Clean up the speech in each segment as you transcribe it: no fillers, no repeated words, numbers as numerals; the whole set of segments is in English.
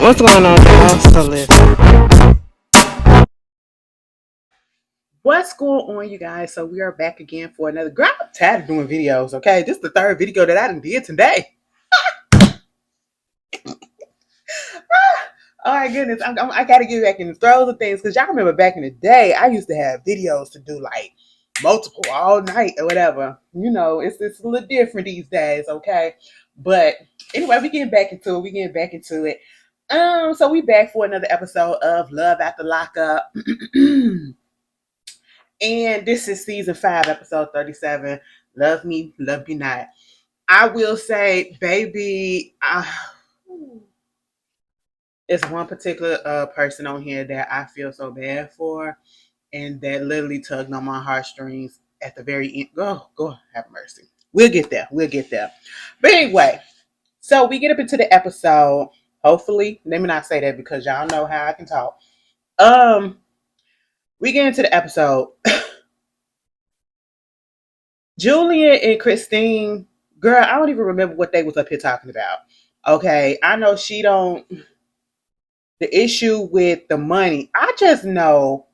What's going on, y'all? So listen. What's going on, you guys? So we are back again for another. Girl, I'm tired of doing videos. Okay, this is the third video that I done did today. Oh my goodness, I gotta get back in the throes of things because y'all remember back in the day, I used to have videos to do like multiple all night or whatever. You know, it's a little different these days. Okay, but anyway, we getting back into it. We getting back into it. So we back for another episode of Love After Lockup. And this is season 5, episode 37. Love me, love me not. I will say, baby, it's one particular person on here that I feel so bad for, and that literally tugged on my heartstrings at the very end. Go, have mercy. We'll get there. We'll get there. But anyway, so we get up into the episode. Hopefully, let me not say that because y'all know how I can talk. We get into the episode. Julian and Christine, girl, I don't even remember what they was up here talking about. Okay, I know she don't. The issue with the money, I just know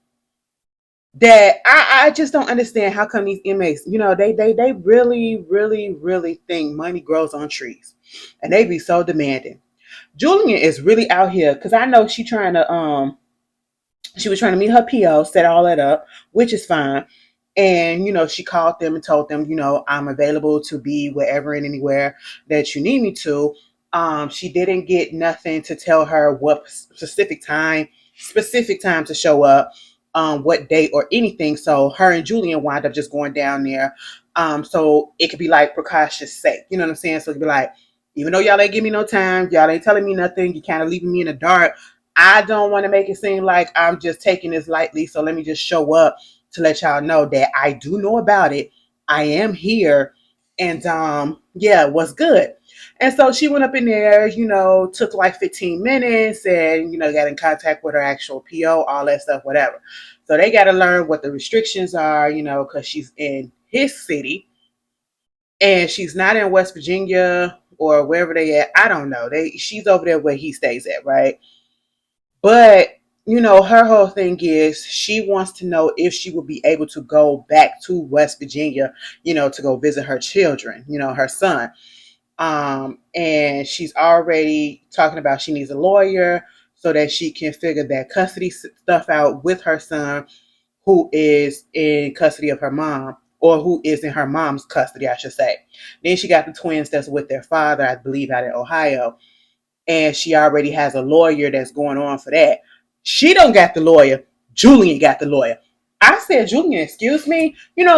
that I just don't understand how come these inmates, they really, really, really think money grows on trees, and they be so demanding. Julian is really out here because I know she was trying to meet her PO, set all that up, which is fine. And, she called them and told them, I'm available to be wherever and anywhere that you need me to. She didn't get nothing to tell her what specific time to show up, what date or anything. So her and Julian wind up just going down there. So it could be like precaution's sake. You know what I'm saying? So it could be like, even though y'all ain't give me no time, y'all ain't telling me nothing, you kind of leaving me in the dark. I don't want to make it seem like I'm just taking this lightly. So let me just show up to let y'all know that I do know about it. I am here. And yeah, what's good? And so she went up in there, took like 15 minutes and, got in contact with her actual PO, all that stuff, whatever. So they got to learn what the restrictions are, because she's in his city and she's not in West Virginia or wherever they at. I don't know. She's over there where he stays at, right? But, her whole thing is she wants to know if she will be able to go back to West Virginia, to go visit her children, her son. And she's already talking about she needs a lawyer so that she can figure that custody stuff out with her son, who is in custody of her mom, or who is in her mom's custody, I should say. Then she got the twins that's with their father, I believe, out in Ohio. And she already has a lawyer that's going on for that. She don't got the lawyer. Julian got the lawyer. I said, Julian, excuse me.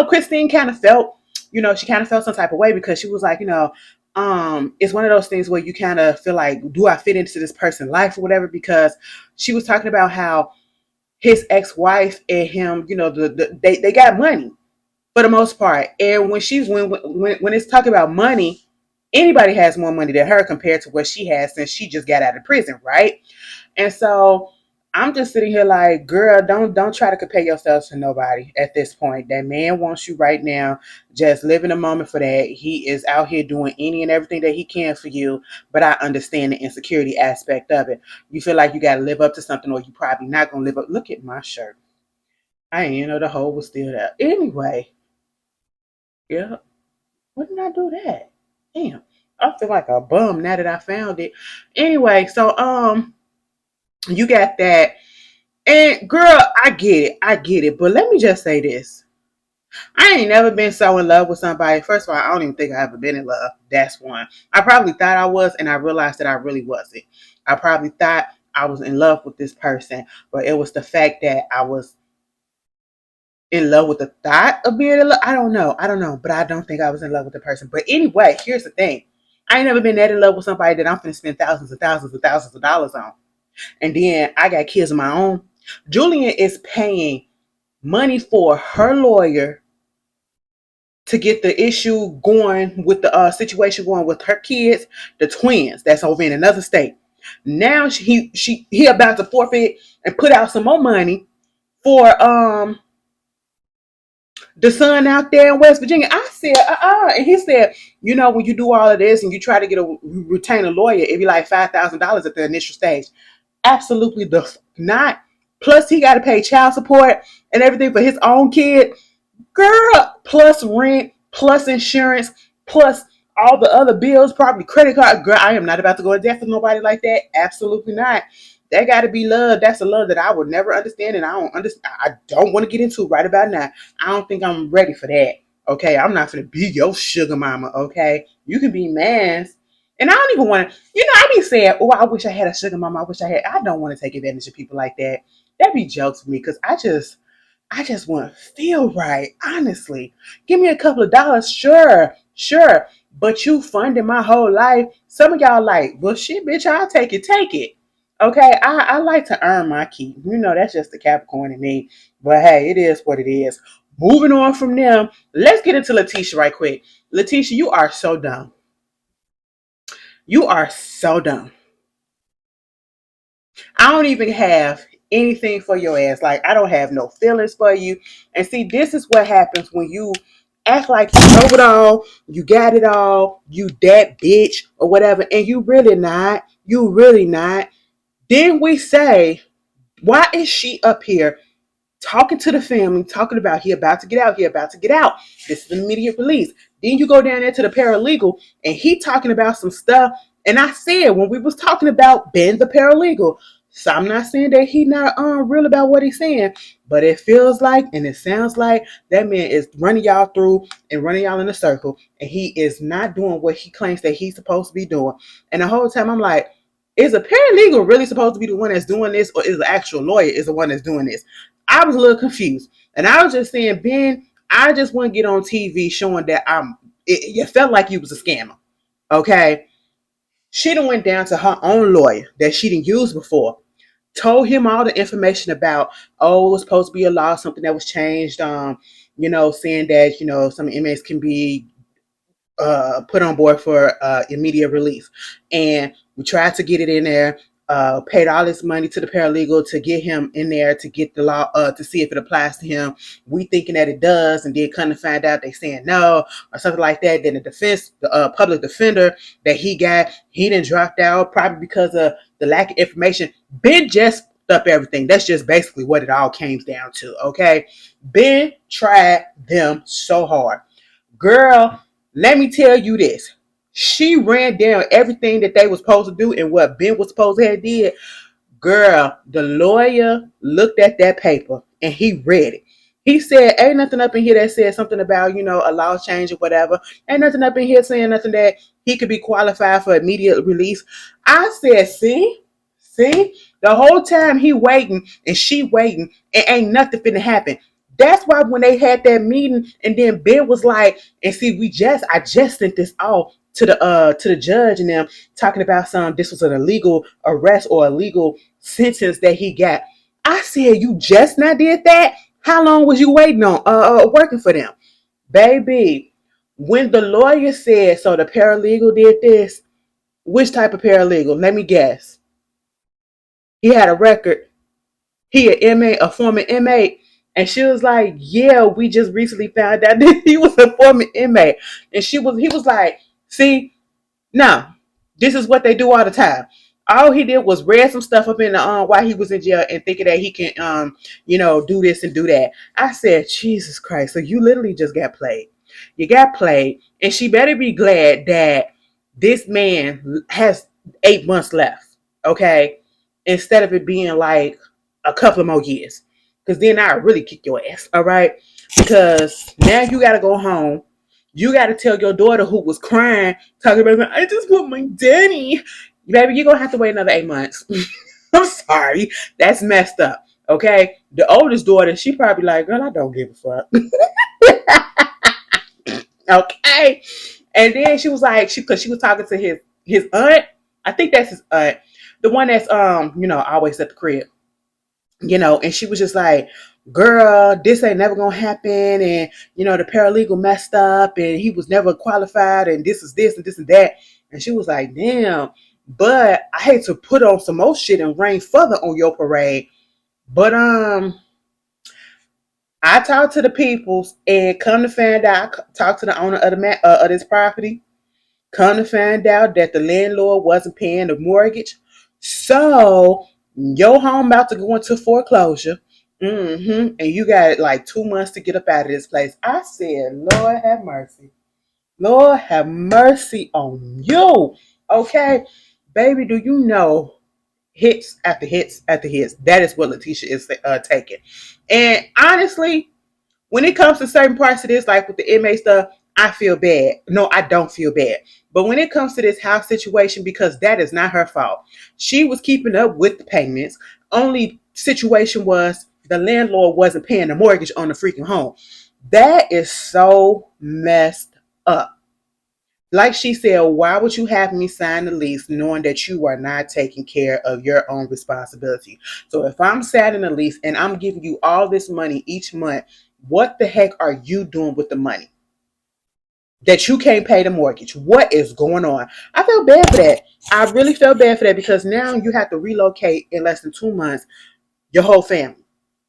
Christine kind of felt, she kind of felt some type of way because she was like, it's one of those things where you kind of feel like, do I fit into this person's life or whatever? Because she was talking about how his ex-wife and him, they got money for the most part. And when it's talking about money, anybody has more money than her compared to what she has since she just got out of prison, right? And so I'm just sitting here like, girl, don't try to compare yourself to nobody at this point. That man wants you right now. Just live in a moment for that. He is out here doing any and everything that he can for you. But I understand the insecurity aspect of it. You feel like you got to live up to something, or you probably not gonna live up. Look at my shirt. I didn't know the hole was still there. Anyway, yeah. When did I do that? Damn. I feel like a bum now that I found it. Anyway, so you got that. And girl, I get it. But let me just say this. I ain't never been so in love with somebody. First of all, I don't even think I ever been in love. That's one. I probably thought I was, and I realized that I really wasn't. I probably thought I was in love with this person, but it was the fact that I was in love with the thought of being in love. I don't know, but I don't think I was in love with the person. But anyway, here's the thing. I ain't never been that in love with somebody that I'm finna spend thousands and thousands and thousands of dollars on. And then I got kids of my own. Julian is paying money for her lawyer to get the issue going with the situation going with her kids, the twins that's over in another state. Now he about to forfeit and put out some more money for the son out there in West Virginia. I said, and he said, when you do all of this and you try to retain a lawyer, it'd be like $5,000 at the initial stage. Absolutely the not. Plus, he got to pay child support and everything for his own kid. Girl, plus rent, plus insurance, plus all the other bills, probably credit card. Girl, I am not about to go in debt for nobody like that. Absolutely not. That got to be love. That's a love that I would never understand, and I don't understand. I don't want to get into right about now. I don't think I'm ready for that. Okay, I'm not gonna be your sugar mama. Okay, you can be man's, and I don't even want to. I be saying, "Oh, I wish I had a sugar mama. I wish I had." I don't want to take advantage of people like that. That be jokes for me because I just want to feel right, honestly. Give me a couple of dollars, sure, sure. But you funded my whole life. Some of y'all like, well, shit, bitch, I'll take it, take it. Okay, I like to earn my keep. That's just the Capricorn in me. But hey, it is what it is. Moving on from them, let's get into Laticia right quick. Laticia, you are so dumb. You are so dumb. I don't even have anything for your ass. Like, I don't have no feelings for you. And see, this is what happens when you act like you know it all, you got it all, you that bitch or whatever, and you really not. You really not. Then we say, why is she up here talking to the family, talking about he about to get out, he about to get out. This is an immediate release. Then you go down there to the paralegal and he talking about some stuff. And I said when we was talking about Ben the paralegal, so I'm not saying that he not real about what he's saying, but it feels like and it sounds like that man is running y'all through and running y'all in a circle, and he is not doing what he claims that he's supposed to be doing. And the whole time I'm like, is a paralegal really supposed to be the one that's doing this, or is the actual lawyer is the one that's doing this? I was a little confused. And I was just saying, Ben, I just want to get on TV showing that it felt like you was a scammer. Okay. She done went down to her own lawyer that she didn't use before. Told him all the information about, it was supposed to be a law, something that was changed, saying that, some inmates can be put on board for immediate release. And we tried to get it in there, paid all this money to the paralegal to get him in there to get the law, to see if it applies to him. We thinking that it does, and then kind of find out they saying no or something like that. Then the public defender that he done dropped out probably because of the lack of information. Ben just up everything. That's just basically what it all came down to. Okay, Ben tried them so hard. Girl, let me tell you this. She ran down everything that they was supposed to do and what Ben was supposed to have did. Girl, the lawyer looked at that paper and he read it. He said, ain't nothing up in here that says something about, a law change or whatever. Ain't nothing up in here saying nothing that he could be qualified for immediate release. I said, see, the whole time he waiting and she waiting, and ain't nothing finna happen. That's why when they had that meeting, and then Ben was like, and see, I just sent this off to the judge and them talking about this was an illegal arrest or illegal sentence that he got. I said, you just not did that? How long was you waiting on working for them? Baby, when the lawyer said, so the paralegal did this, which type of paralegal? Let me guess. He had a record. He an inmate, a former inmate. And she was like, yeah, we just recently found out that he was a former inmate. And he was like, see, no, this is what they do all the time. All he did was read some stuff up in the while he was in jail and thinking that he can do this and do that. I said, Jesus Christ. So you literally just got played. You got played. And she better be glad that this man has 8 months left. Okay. Instead of it being like a couple of more years. Because then I really kick your ass. All right. Because now you gotta go home. You got to tell your daughter who was crying, talking about, I just want my daddy. Baby, you're going to have to wait another 8 months. I'm sorry. That's messed up. Okay? The oldest daughter, she probably like, girl, I don't give a fuck. Okay? And then she was like, because she was talking to his aunt. I think that's his aunt. The one that's, always at the crib. And she was just like, girl, this ain't never gonna happen, and the paralegal messed up and he was never qualified, and this is this and this and that. And she was like, damn, but I hate to put on some more shit and rain further on your parade, but I talked to the peoples and come to find out, talk to the owner of of this property. Come to find out that the landlord wasn't paying the mortgage. So your home about to go into foreclosure. And you got like 2 months to get up out of this place. I said, Lord have mercy. Lord have mercy on you. Okay. Baby, do you know hits after hits after hits? That is what Laticia is taking. And honestly, when it comes to certain parts of this, like with the inmate stuff, I feel bad. No, I don't feel bad. But when it comes to this house situation, because that is not her fault, she was keeping up with the payments. Only situation was the landlord wasn't paying the mortgage on the freaking home. That is so messed up. Like she said, why would you have me sign the lease knowing that you are not taking care of your own responsibility? So if I'm signing a lease and I'm giving you all this money each month, what the heck are you doing with the money that you can't pay the mortgage? What is going on? I feel bad for that. I really feel bad for that because now you have to relocate in less than 2 months your whole family.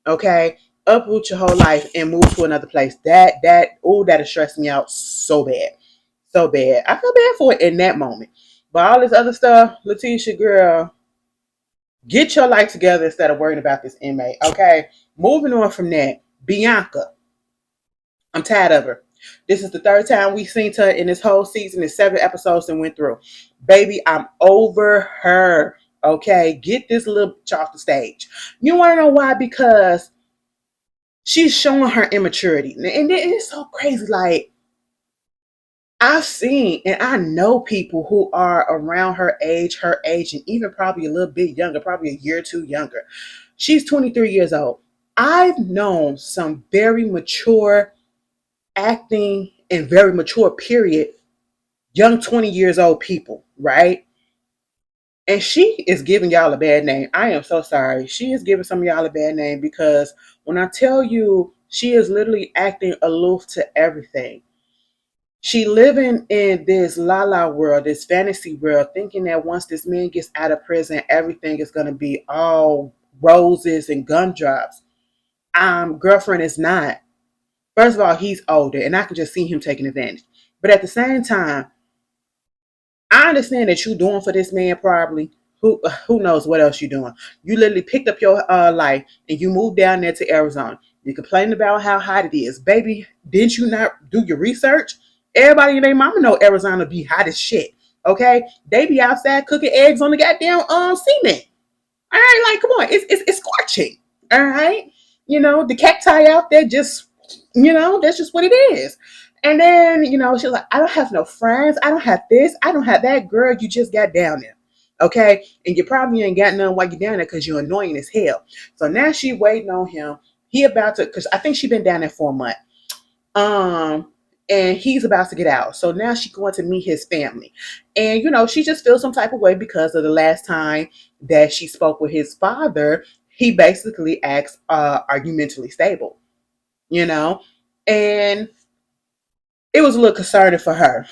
Okay? Uproot your whole life and move to another place. That has stressed me out so bad. So bad. I feel bad for it in that moment. But all this other stuff, Laticia, girl, get your life together instead of worrying about this inmate. Okay? Moving on from that, Bianca. I'm tired of her. This is the third time we've seen her in this whole season. There's 7 episodes that went through. Baby, I'm over her. Okay? Get this little bitch off the stage. You want to know why? Because she's showing her immaturity. And it's so crazy. Like, I've seen and I know people who are around her age, and even probably a little bit younger, probably a year or two younger. She's 23 years old. I've known some very mature acting and very mature, period, young 20 years old people, right? And she is giving y'all a bad name. I am so sorry. She is giving some of y'all a bad name because when I tell you she is literally acting aloof to everything. She living in this la la world, this fantasy world, thinking that once this man gets out of prison, everything is gonna be all roses and gumdrops. Girlfriend is not. First of all, he's older, and I can just see him taking advantage. But at the same time, I understand that you're doing for this man probably. Who knows what else you're doing? You literally picked up your life and you moved down there to Arizona. You complaining about how hot it is, baby. Didn't you not do your research? Everybody and their mama know Arizona be hot as shit. Okay, they be outside cooking eggs on the goddamn cement. All right, like come on, it's scorching. All right, the cacti out there just that's just what it is. And then she's like, I don't have no friends. I don't have this. I don't have that. Girl, you just got down there. Okay, and you probably ain't got none while you're down there because you're annoying as hell. So now she waiting on him. He about to, because I think she been down there for a month. And he's about to get out. So now she's going to meet his family. And, she just feels some type of way because of the last time that she spoke with his father. He basically asked, are you mentally stable? And it was a little concerning for her.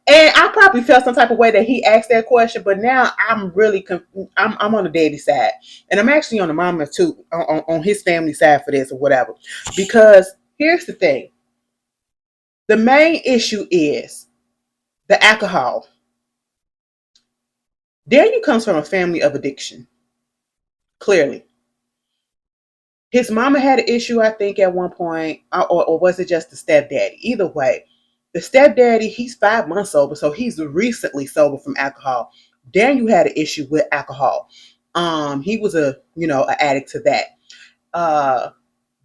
And I probably felt some type of way that he asked that question, but now I'm really I'm on the daddy side, and I'm actually on the mama too, on his family side for this or whatever. Because here's the thing: the main issue is the alcohol. Daniel comes from a family of addiction. Clearly, his mama had an issue, I think, at one point, or was it just the stepdaddy? Either way, the stepdaddy, he's 5 months sober, so he's recently sober from alcohol. Daniel had an issue with alcohol. He was an addict to that.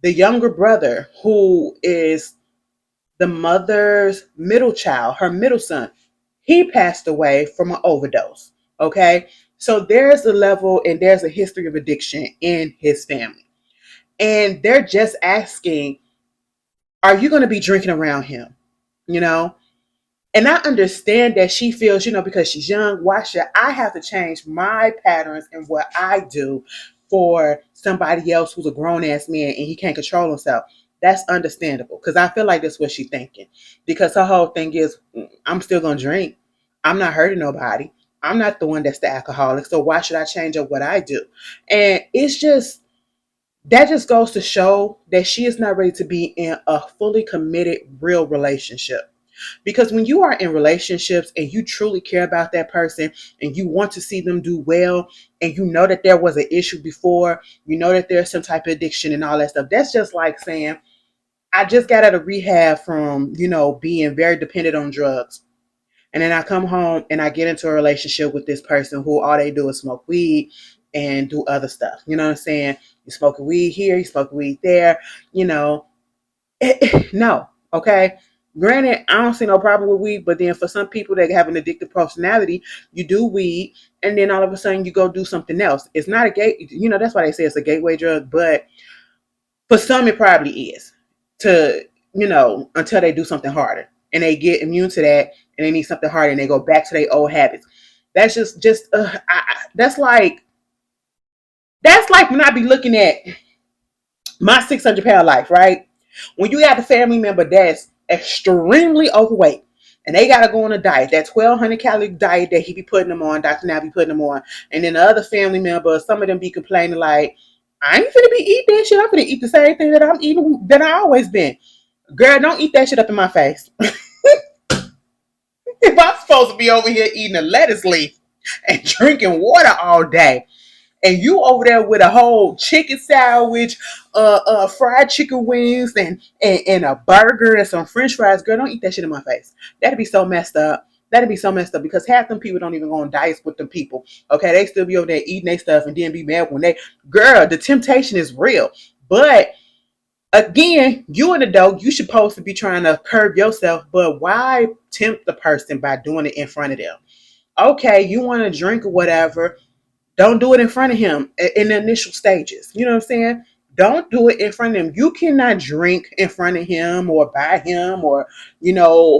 The younger brother, who is the mother's middle child, her middle son, he passed away from an overdose. Okay, so there's a level and there's a history of addiction in his family. And they're just asking, are you going to be drinking around him? You know? And I understand that she feels, because she's young, why should I have to change my patterns and what I do for somebody else who's a grown ass man and he can't control himself? That's understandable because I feel like that's what she's thinking. Because her whole thing is, I'm still going to drink. I'm not hurting nobody. I'm not the one that's the alcoholic. So why should I change up what I do? And it's just, That just goes to show that she is not ready to be in a fully committed, real relationship. Because when you are in relationships and you truly care about that person and you want to see them do well, and you know that there was an issue before, you know that there's some type of addiction and all that stuff, that's just like saying, I just got out of rehab from, being very dependent on drugs. And then I come home and I get into a relationship with this person who all they do is smoke weed and do other stuff. You know what I'm saying? You smoke weed here, you smoke weed there, you know. No, okay. Granted, I don't see no problem with weed, but then for some people that have an addictive personality, you do weed and then all of a sudden you go do something else. It's not a gate, that's why they say it's a gateway drug, but for some it probably is to, until they do something harder and they get immune to that and they need something harder and they go back to their old habits. That's that's like when I be looking at my 600-pound life, right? When you got a family member that's extremely overweight and they gotta go on a diet, that 1,200-calorie diet that he be putting them on, Dr. Now be putting them on, and then the other family members, some of them be complaining like, I ain't finna be eating that shit. I'm finna eat the same thing that I'm eating that I always been. Girl, don't eat that shit up in my face. If I'm supposed to be over here eating a lettuce leaf and drinking water all day, and you over there with a whole chicken sandwich, fried chicken wings, and a burger and some French fries, girl, don't eat that shit in my face. That'd be so messed up. That'd be so messed up because half them people don't even go on diets with them people. Okay, they still be over there eating their stuff and then be mad when girl, the temptation is real. But again, you an adult, you supposed to be trying to curb yourself, but why tempt the person by doing it in front of them? Okay, you want to drink or whatever, don't do it in front of him in the initial stages. You know what I'm saying? Don't do it in front of him. You cannot drink in front of him or by him or,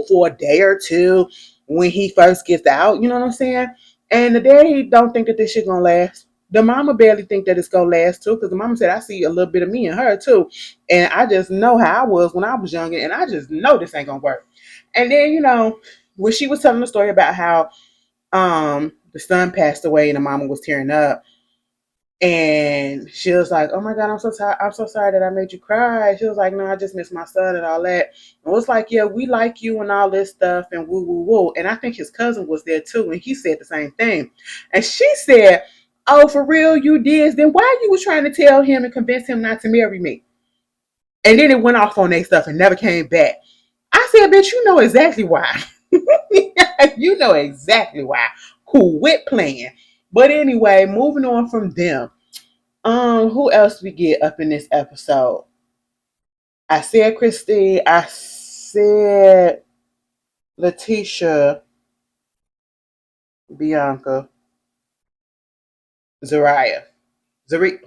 for a day or two when he first gets out. You know what I'm saying? And the daddy don't think that this shit gonna last. The mama barely think that it's gonna last too, because the mama said, I see a little bit of me in her too. And I just know how I was when I was younger, and I just know this ain't gonna work. And then, when she was telling the story about how the son passed away and the mama was tearing up, and she was like, oh my God, I'm so sorry that I made you cry. She was like, no, I just miss my son and all that. And it was like, yeah, we like you and all this stuff and woo woo woo. And I think his cousin was there too, and he said the same thing. And she said, oh, for real, you did? Then why you was trying to tell him and convince him not to marry me? And then it went off on their stuff and never came back. I said, bitch, you know exactly why. You know exactly why. Quit playing. But anyway, moving on from them. Who else we get up in this episode? I said Christine. I said Laticia, Bianca, Zaria, Zaria,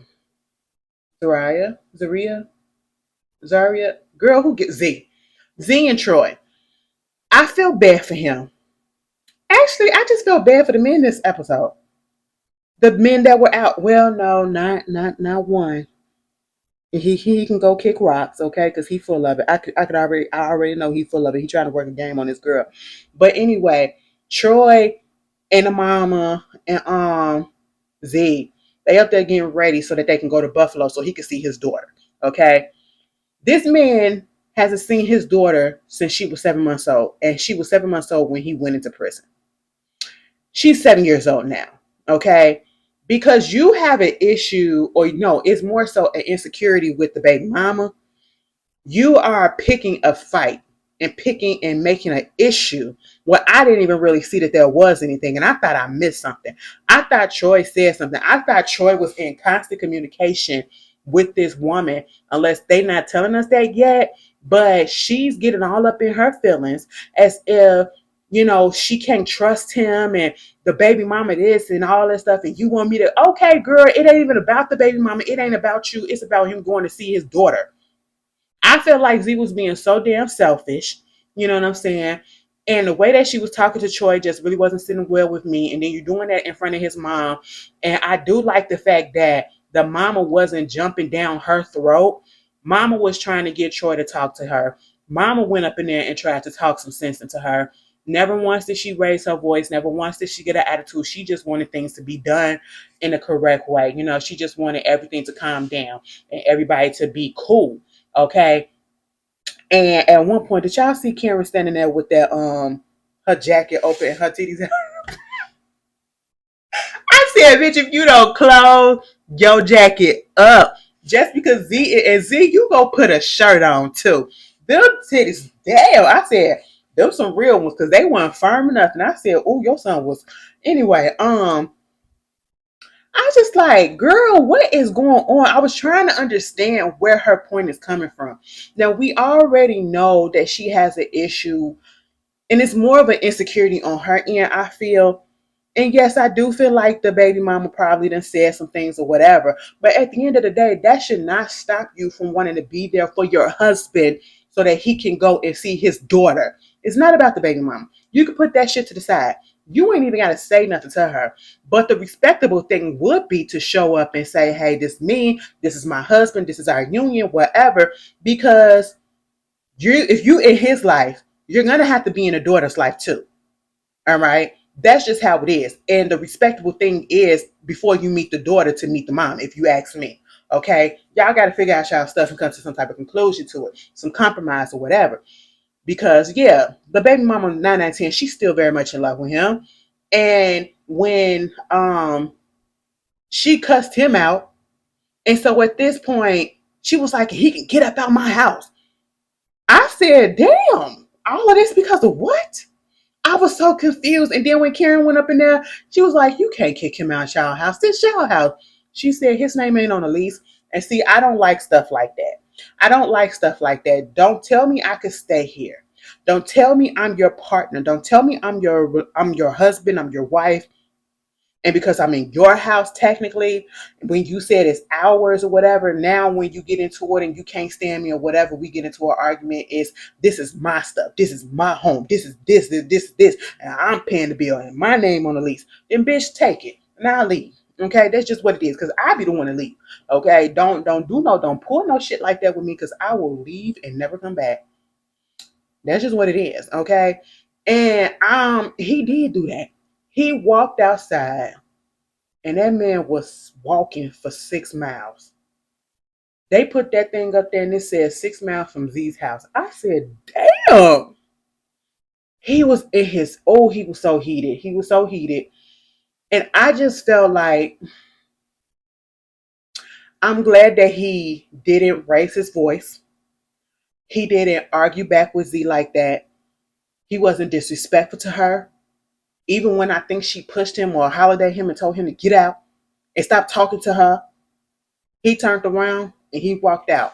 Zaria. Girl, who gets Z? Z and Troy. I feel bad for him. Actually, I just felt bad for the men this episode. The men that were out. Well, no, not one. He can go kick rocks, okay? Because he full of it. I already know he full of it. He trying to work a game on this girl. But anyway, Troy and the mama and Z, they up there getting ready so that they can go to Buffalo so he can see his daughter. Okay. This man hasn't seen his daughter since she was 7 months old. And she was 7 months old when he went into prison. She's 7 years old now. Okay. Because you have an issue, or no, it's more so an insecurity with the baby mama. You are picking a fight and picking and making an issue where I didn't even really see that there was anything. And I thought I missed something. I thought Troy said something. I thought Troy was in constant communication with this woman, unless they not telling us that yet. But she's getting all up in her feelings as if, she can't trust him and the baby mama this and all that stuff. And you want me to, okay, girl, it ain't even about the baby mama. It ain't about you. It's about him going to see his daughter. I feel like Z was being so damn selfish. You know what I'm saying? And the way that she was talking to Troy just really wasn't sitting well with me. And then you're doing that in front of his mom. And I do like the fact that the mama wasn't jumping down her throat. Mama was trying to get Troy to talk to her. Mama went up in there and tried to talk some sense into her. Never once did she raise her voice. Never once did she get an attitude. She just wanted things to be done in the correct way. She just wanted everything to calm down and everybody to be cool. Okay. And at one point, did y'all see Karen standing there with that her jacket open and her titties out? I said, bitch, if you don't close your jacket up, just because Z, you go put a shirt on too. Them titties, damn. I said, them some real ones because they weren't firm enough. And I said, oh, your son was. Anyway, I just like, girl, what is going on? I was trying to understand where her point is coming from. Now, we already know that she has an issue, and it's more of an insecurity on her end, I feel. And yes, I do feel like the baby mama probably done said some things or whatever. But at the end of the day, that should not stop you from wanting to be there for your husband so that he can go and see his daughter. It's not about the baby mama. You can put that shit to the side. You ain't even got to say nothing to her. But the respectable thing would be to show up and say, hey, this is me. This is my husband. This is our union, whatever. Because if you in his life, you're going to have to be in a daughter's life too. All right. That's just how it is. And the respectable thing is before you meet the daughter to meet the mom, if you ask me. Okay. Y'all got to figure out y'all stuff and come to some type of conclusion to it, some compromise or whatever. Because, yeah, the baby mama 9/10, she's still very much in love with him. And when she cussed him out, and so at this point, she was like, he can get up out my house. I said, damn, all of this because of what? I was so confused. And then when Karen went up in there, she was like, you can't kick him out y'all house. This y'all house. She said his name ain't on the lease. And see, I don't like stuff like that. I don't like stuff like that. Don't tell me I could stay here. Don't tell me I'm your partner. Don't tell me I'm your husband, I'm your wife. And because I'm in your house, technically, when you said it's ours or whatever, now when you get into it and you can't stand me or whatever, we get into an argument is this is my stuff. This is my home. This is this. And I'm paying the bill and my name on the lease. Then bitch, take it. And I'll leave. Okay, that's just what it is. Because I be the one to leave. Okay, don't pull no shit like that with me because I will leave and never come back. That's just what it is. Okay. And he did do that. He walked outside and that man was walking for 6 miles. They put that thing up there and it said 6 miles from Z's house. I said, damn. He was in his, he was so heated. He was so heated. And I just felt like, I'm glad that he didn't raise his voice. He didn't argue back with Z like that. He wasn't disrespectful to her. Even when I think she pushed him or hollered at him and told him to get out and stop talking to her, he turned around and he walked out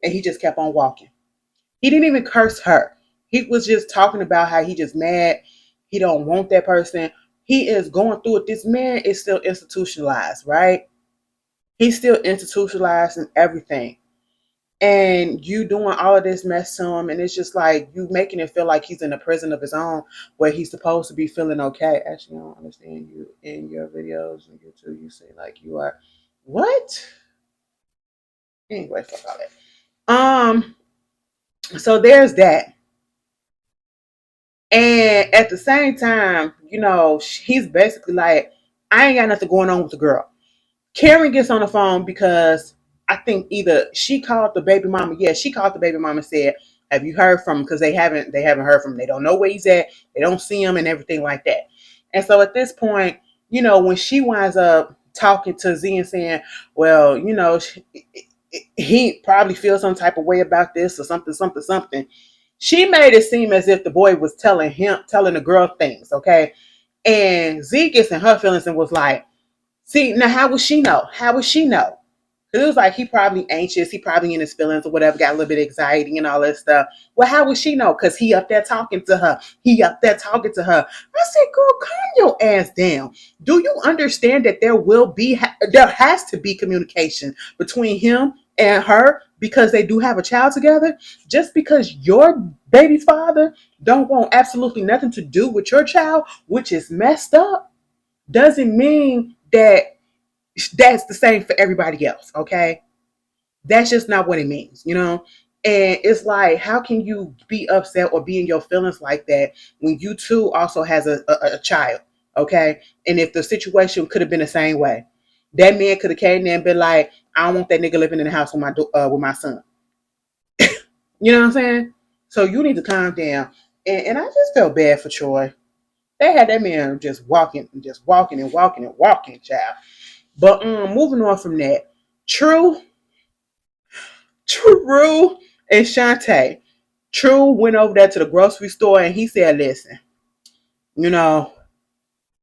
and he just kept on walking. He didn't even curse her. He was just talking about how he just mad. He don't want that person. He is going through it. This man is still institutionalized, right? He's still institutionalized in everything. And you doing all of this mess to him, and it's just like you making it feel like he's in a prison of his own where he's supposed to be feeling okay. Actually, I don't understand you in your videos and YouTube. You say like you are what? Anyway, fuck all that. So there's that. And at the same time, he's basically like, I ain't got nothing going on with the girl. Karen gets on the phone because I think either she called the baby mama. Yeah, she called the baby mama and said, have you heard from him? Because they haven't heard from him. They don't know where he's at. They don't see him and everything like that. And so at this point, when she winds up talking to Z and saying, well, he probably feels some type of way about this or something. She made it seem as if the boy was telling the girl things, okay? And Z gets in her feelings and was like, see, now how would she know? How would she know? Because it was like he probably anxious, he probably in his feelings or whatever, got a little bit of anxiety and all that stuff. Well, how would she know? Because he up there talking to her. I said, girl, calm your ass down. Do you understand that there has to be communication between him and her because they do have a child together? Just because your baby's father don't want absolutely nothing to do with your child, which is messed up, doesn't mean that that's the same for everybody else, okay? That's just not what it means, And it's like, how can you be upset or be in your feelings like that when you too also has a child? Okay. And if the situation could have been the same way, that man could have came there and been like, I don't want that nigga living in the house with my son. You know what I'm saying? So you need to calm down. And I just felt bad for Troy. They had that man just walking and just walking and walking and walking, child. But moving on from that, True, True, and Shante. True went over there to the grocery store and he said, "Listen, you know,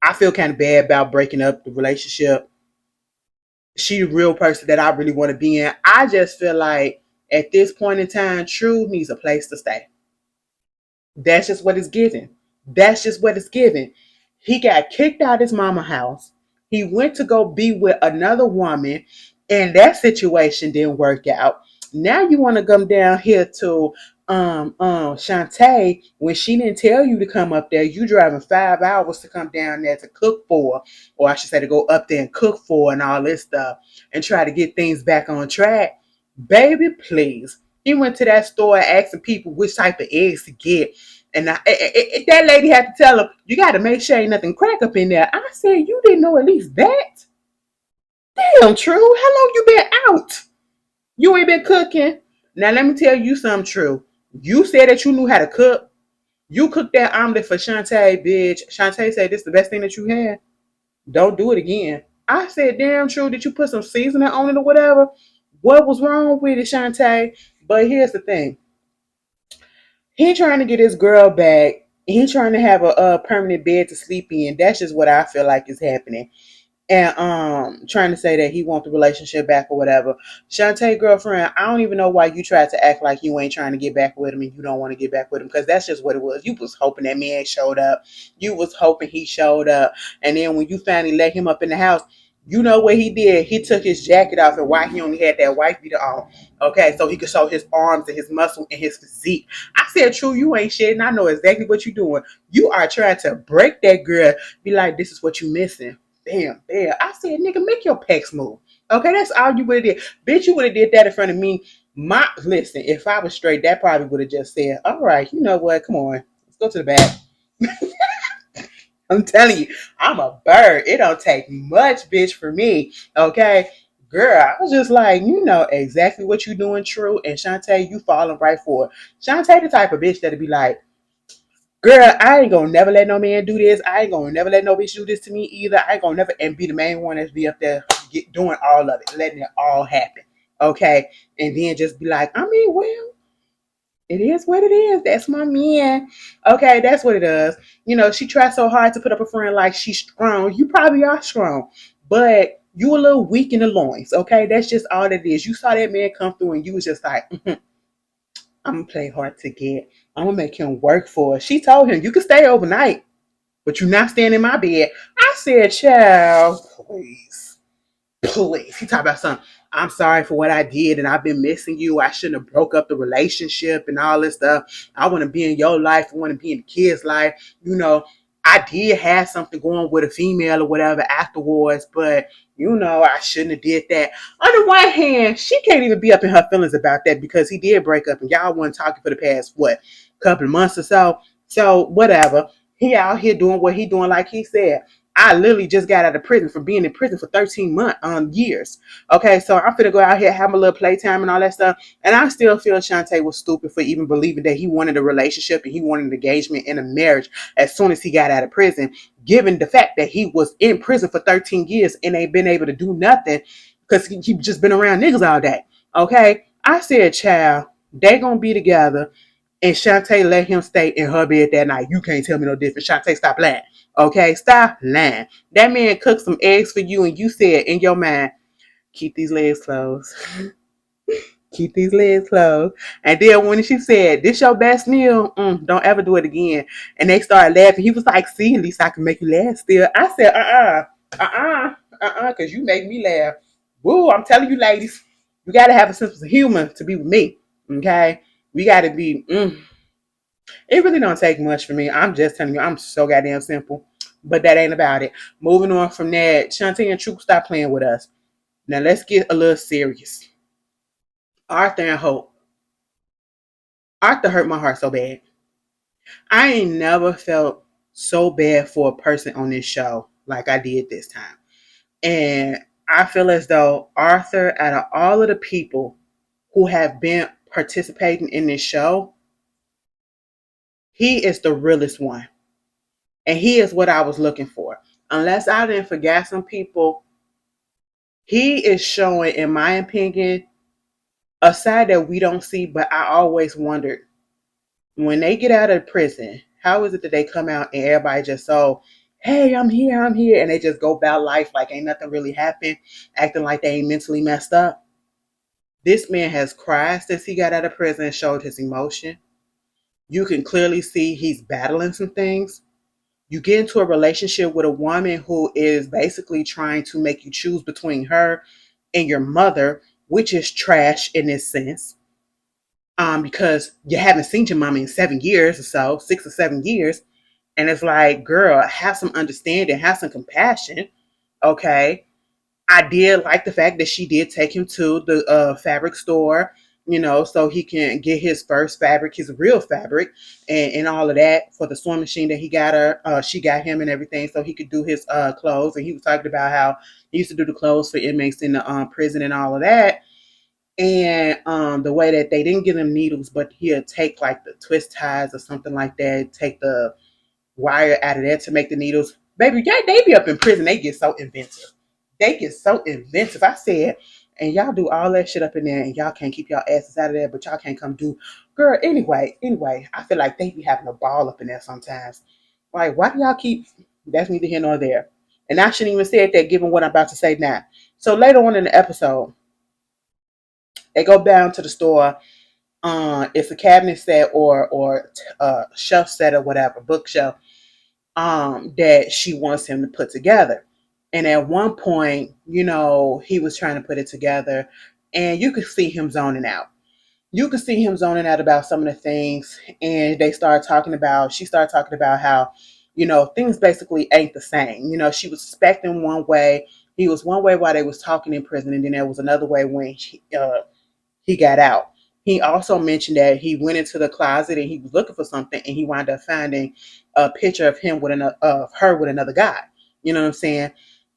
I feel kind of bad about breaking up the relationship. She the real person that I really want to be in. I just feel like at this point in time, True needs a place to stay. That's just what it's given. That's just what it's given. He got kicked out of his mama house. He went to go be with another woman, and that situation didn't work out. Now you want to come down here to Shante when she didn't tell you to come up there. You driving 5 hours to come down there to cook for, or I should say to go up there and cook for and all this stuff and try to get things back on track. Baby, please. He went to that store asking people which type of eggs to get. And that lady had to tell him, you got to make sure ain't nothing crack up in there. I said, you didn't know at least that? Damn, True. How long you been out? You ain't been cooking. Now, let me tell you something, True. You said that you knew how to cook. You cooked that omelet for Shante, bitch. Shante said this is the best thing that you had. Don't do it again. I said, damn, True. Did you put some seasoning on it or whatever? What was wrong with it, Shante? But here's the thing. He trying to get his girl back. He trying to have a permanent bed to sleep in. That's just what I feel like is happening. And trying to say that he want the relationship back or whatever. Shantae girlfriend, I don't even know why you tried to act like you ain't trying to get back with him and you don't want to get back with him, because that's just what it was. You was hoping that man showed up. You was hoping he showed up. And then when you finally let him up in the house, you know what he did? He took his jacket off, and why he only had that white beater on. Okay, so he could show his arms and his muscle and his physique. I said, True, you ain't shit, and I know exactly what you're doing. You are trying to break that girl. Be like, this is what you missing. Bam, bam. I said, nigga, make your pecs move. Okay, that's all you would have did. Bitch, you would have did that in front of me. Listen, if I was straight, that probably would have just said, all right, you know what? Come on. Let's go to the back. I'm telling you, I'm a bird. It don't take much, bitch, for me. Okay. Girl, I was just like, you know exactly what you doing, True. And Shantae, you falling right for it. Shantae the type of bitch that'd be like, girl, I ain't gonna never let no man do this. I ain't gonna never let no bitch do this to me either. I ain't gonna never and be the main one that's be up there doing all of it, letting it all happen. Okay. And then just be like, I mean, well, it is what it is. That's my man. Okay, that's what it is. You know, she tried so hard to put up a friend like she's strong. You probably are strong, but you a little weak in the loins. Okay, that's just all it is. You saw that man come through and you was just like, I'm gonna play hard to get. I'm gonna make him work for it. She told him, you can stay overnight, but you're not staying in my bed. I said, child, please. Please. He talked about something. I'm sorry for what I did and I've been missing you. I shouldn't have broke up the relationship and all this stuff. I want to be in your life. I want to be in the kid's life. You know, I did have something going with a female or whatever afterwards, but you know, I shouldn't have did that. On the one hand, she can't even be up in her feelings about that because he did break up and y'all weren't talking for the past, what, couple of months or so. So whatever. He out here doing what he doing, like he said. I literally just got out of prison for being in prison for 13 months, years. Okay, so I'm finna go out here, have a little playtime and all that stuff. And I still feel Shantae was stupid for even believing that he wanted a relationship and he wanted an engagement and a marriage as soon as he got out of prison, given the fact that he was in prison for 13 years and ain't been able to do nothing because he just been around niggas all day. Okay, I said, child, they gonna be together. And Shantae let him stay in her bed that night. You can't tell me no different. Shantae, stop lying. Okay, stop lying. That man cooked some eggs for you, and you said in your mind, keep these legs closed. Keep these legs closed. And then when she said, this your best meal, don't ever do it again. And they started laughing. He was like, see, at least I can make you laugh still. I said, because you make me laugh. Woo, I'm telling you, ladies, you got to have a sense of humor to be with me. Okay? We got to be, It really don't take much for me. I'm just telling you, I'm so goddamn simple. But that ain't about it. Moving on from that, Shante and Troop, stop playing with us. Now let's get a little serious. Arthur and Hope. Arthur hurt my heart so bad. I ain't never felt so bad for a person on this show like I did this time. And I feel as though Arthur, out of all of the people who have been participating in this show, he is the realest one. And he is what I was looking for. Unless I didn't forget some people, he is showing, in my opinion, a side that we don't see, but I always wondered when they get out of prison, how is it that they come out and everybody just so, hey, I'm here, and they just go about life like ain't nothing really happened, acting like they ain't mentally messed up. This man has cried since he got out of prison and showed his emotion. You can clearly see he's battling some things. You get into a relationship with a woman who is basically trying to make you choose between her and your mother, which is trash in this sense. Because you haven't seen your mama in 7 years or so, 6 or 7 years. And it's like, girl, have some understanding, have some compassion. Okay. I did like the fact that she did take him to the fabric store, so he can get his first fabric, his real fabric, and all of that for the sewing machine that he got her. She got him and everything, so he could do his clothes. And he was talking about how he used to do the clothes for inmates in the prison and all of that. And the way that they didn't give him needles, but he'll take like the twist ties or something like that, take the wire out of there to make the needles. Baby, yeah, they be up in prison. They get so inventive. They get so inventive. I said, and y'all do all that shit up in there, and y'all can't keep y'all asses out of there, but y'all can't come do. Girl, anyway, I feel like they be having a ball up in there sometimes. Like, why do y'all keep? That's neither here nor there. And I shouldn't even say that, given what I'm about to say now. So later on in the episode, they go down to the store. It's a cabinet set or shelf set or whatever, bookshelf, that she wants him to put together. And at one point, he was trying to put it together, and you could see him zoning out. You could see him zoning out about some of the things, and she started talking about how, things basically ain't the same. She was expecting one way, he was one way while they was talking in prison, and then there was another way when he got out. He also mentioned that he went into the closet and he was looking for something, and he wound up finding a picture of him with of her with another guy. You know what I'm saying?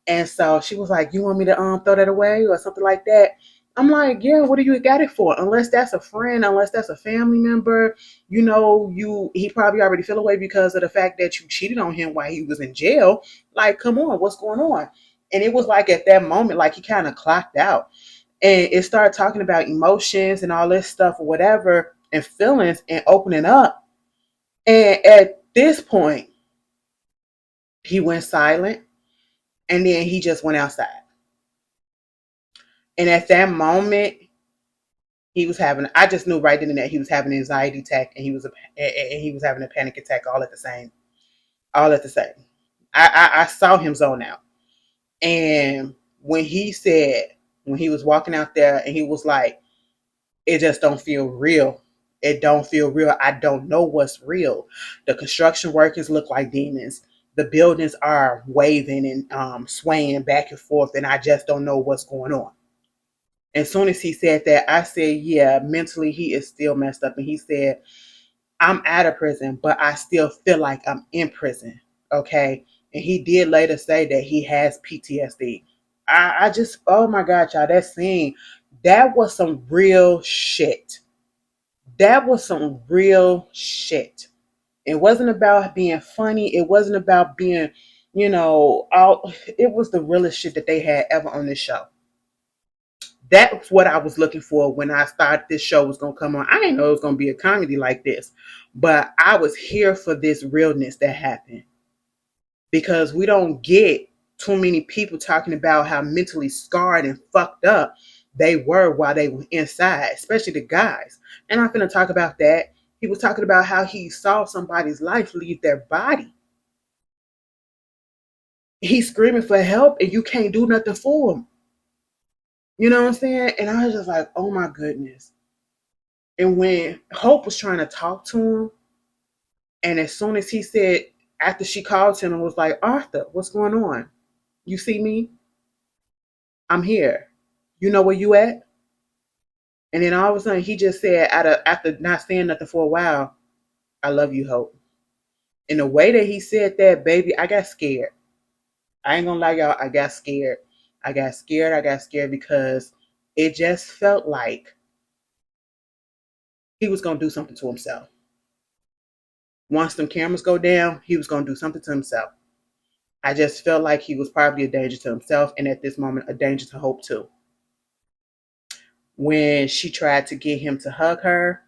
And so she was like, "You want me to throw that away or something like that?" I'm like, "Yeah. What do you got it for? Unless that's a friend, unless that's a family member, he probably already feel away because of the fact that you cheated on him while he was in jail. Like, come on, what's going on?" And it was like at that moment, like he kind of clocked out, and it started talking about emotions and all this stuff or whatever and feelings and opening up. And at this point, he went silent, and then he just went outside. And at that moment, I just knew right then and there he was having an anxiety attack, and he was having a panic attack all at the same. I saw him zone out. And when he was walking out there and he was like, it just don't feel real. It don't feel real. I don't know what's real. The construction workers look like demons. The buildings are waving and swaying back and forth, and I just don't know what's going on. As soon as he said that, I said, yeah, mentally he is still messed up. And he said, I'm out of prison, but I still feel like I'm in prison. Okay. And he did later say that he has PTSD. I just, oh my God, y'all, that scene, that was some real shit. That was some real shit. It wasn't about being funny. It wasn't about being, it was the realest shit that they had ever on this show. That's what I was looking for when I thought this show was going to come on. I didn't know it was going to be a comedy like this, but I was here for this realness that happened, because we don't get too many people talking about how mentally scarred and fucked up they were while they were inside, especially the guys. And I'm going to talk about that. He was talking about how he saw somebody's life leave their body. He's screaming for help and you can't do nothing for him. You know what I'm saying? And I was just like, oh my goodness. And when Hope was trying to talk to him, and as soon as he said, after she called him and was like, Arthur, what's going on? You see me? I'm here. You know where you at? And then all of a sudden he just said, after not saying nothing for a while, I love you, Hope. In the way that he said that, baby, I got scared. I ain't gonna lie, y'all, I got scared. I got scared because it just felt like he was gonna do something to himself. Once them cameras go down, he was gonna do something to himself. I just felt like he was probably a danger to himself and at this moment a danger to Hope too. When she tried to get him to hug her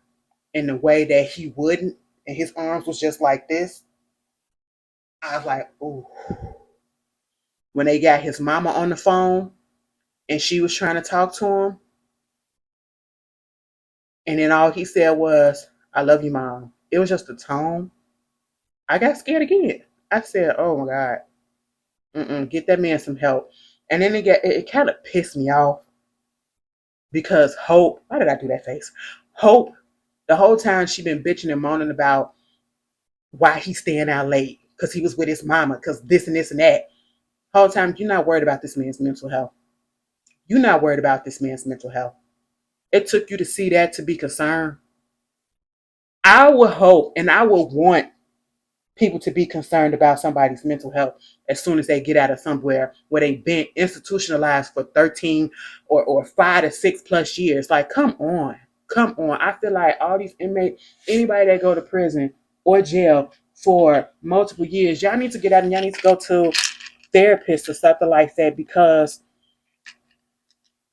in the way that he wouldn't, and his arms was just like this, I was like, ooh. When they got his mama on the phone and she was trying to talk to him, and then all he said was, I love you, Mom. It was just a tone. I got scared again. I said, oh my God, get that man some help. And then it kind of pissed me off because Hope, why did I do that face? Hope, the whole time she been bitching and moaning about why he's staying out late because he was with his mama, because this and this and that. Whole time you're not worried about this man's mental health. You're not worried about this man's mental health. It took you to see that to be concerned. I would hope and I would want people to be concerned about somebody's mental health as soon as they get out of somewhere where they've been institutionalized for 13 or 5 to 6 plus years. Like, come on. Come on. I feel like all these inmates, anybody that go to prison or jail for multiple years, y'all need to get out and y'all need to go to therapists or something like that because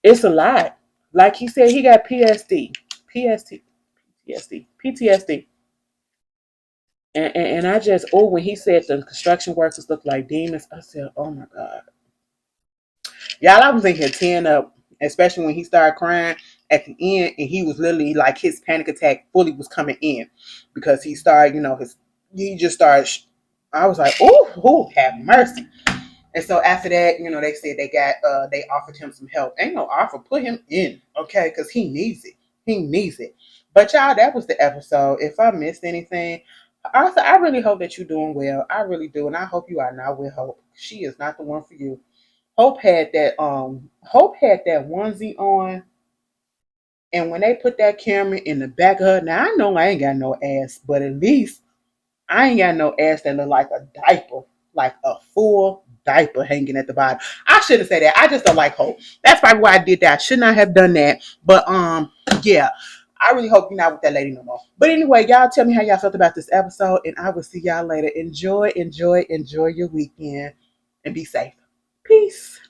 it's a lot. Like he said, he got PSD, PST, PTSD. And I just, oh, when he said the construction workers look like demons, I said, oh my God. Y'all, I was in here tearing up, especially when he started crying at the end, and he was literally like his panic attack fully was coming in because he started, he just started. I was like, oh, have mercy. And so after that, they said they offered him some help. Ain't no offer, put him in, okay, because he needs it. He needs it. But y'all, that was the episode. If I missed anything, Arthur, I really hope that you're doing well. I really do, and I hope you are not with Hope. She is not the one for you. Hope had that onesie on, and when they put that camera in the back of her, now I know I ain't got no ass, but at least I ain't got no ass that look like a diaper, like a full diaper hanging at the bottom. I shouldn't say that. I just don't like Hope. That's probably why I did that. I should not have done that. But yeah. I really hope you're not with that lady no more. But anyway, y'all tell me how y'all felt about this episode, and I will see y'all later. Enjoy your weekend, and be safe. Peace.